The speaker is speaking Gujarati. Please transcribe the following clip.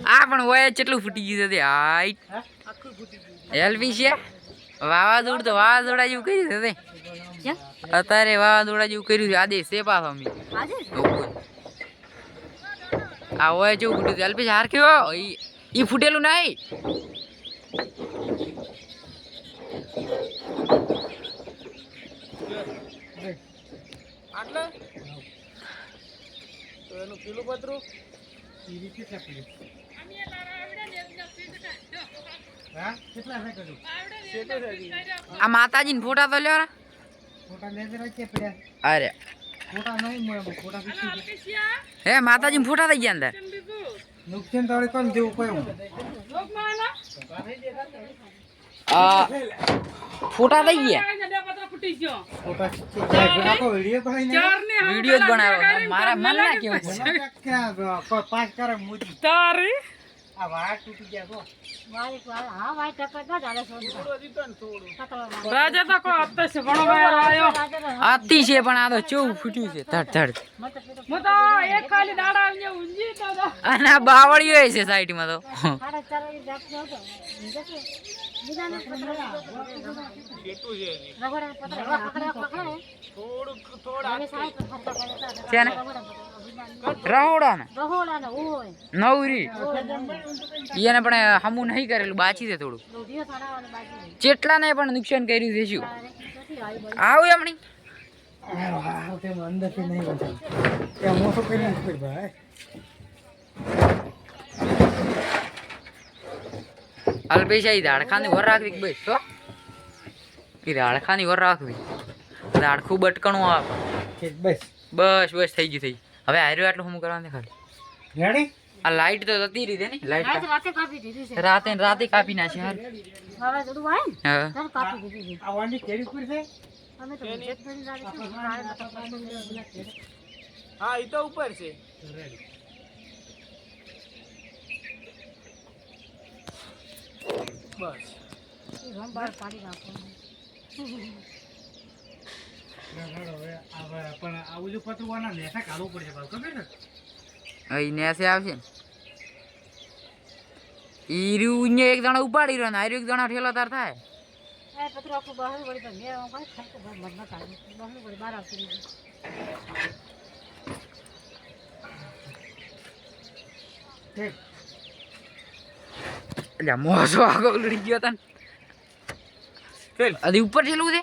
આ પણ હોય કેટલું ફૂટી ગયું છે હાઈટ એલપી છે વાવાઝોડું તો વાવાઝોડા જેવું કર્યું છે અત્યારે વાવાઝોડા જેવું કર્યું છે આદેશ છે પાછો અમે આ હોય જેવું ફૂટ્યું છે એલપી હાર કેવો ઈ ફૂટેલું નહીં આટલે તો એનું પીલું પતરું આ માતાજી ને ફોટા તો લ્યો અરે હે માતાજી ફોટા થઈ ગયા અંદર નુકસાન તો કોણ જેવું કયું ફોટા થઈ ગયા વિડિયો જ બનાવ્યો મારા મન ના કેવું પાસ કરે મોદી તારી આ વાળ તૂટી ગયા તો હા વાય ટકા ના ચાલે રાજા તો કો અત્તે છે ઘણો વાર આયો આતી છે પણ આ તો ચેવું ફૂટ્યું છે ધડ ધડ મો તો એક ખાલી દાડા આવીને ઊંજી તો આના બાવળીઓ છે સાઈડ માં તો સાડા 4 વાગે જાપ જાવ તો બીજાને કેટલું છે રગડા પકડા થોડું છે ને રહોડા ને ઓય નવરી એને પણ હમું નહીં કરેલું બાચી છે થોડું જેટલા ને પણ નુકસાન કર્યું છે શું આવું એમની અંદર થી નહીં બતાવ એ મોટો કરી ઉપર ભાઈ અલ્પેશા ઈ દાડખાની વર રાખવી બસ તો ઈ દાડખાની વર રાખવી દાડખું બટકણું આપ બસ બસ બસ થઈ ગયું થઈ હવે આર્યો આટલું હું કરવાનું ખાલી રેડી આ લાઈટ તો જતી રહી છે ને લાઈટ રાતે કાપી દીધી છે રાતે કાપી નાખી હાર હવે જોડું વાય હા તાર કાપી દીધી આ વાંડી કેરી પર છે અમે તો જેટ ભરી રાખી હા ઈ તો ઉપર છે બસ રમ બાર પાડી રાખો પણ આવું જો પતરવાના લેખા કાઢવું પડશે બાબુ ખબર ને અહીં નેસે આવશે ને ઈરું ને એક જણા ઉપાડી રહ્યો ને આર્યું એક જણા ઠેલો તાર થાય એ પત્ર આખું બહાર વળી તો મેં હું ખાઈ ખાઈ તો મત ના કાઢી બહાર વળી બહાર આવતી રહી ઠીક એટલે મોસો આગળ લડી ગયો તને અધી ઉપર છેલું છે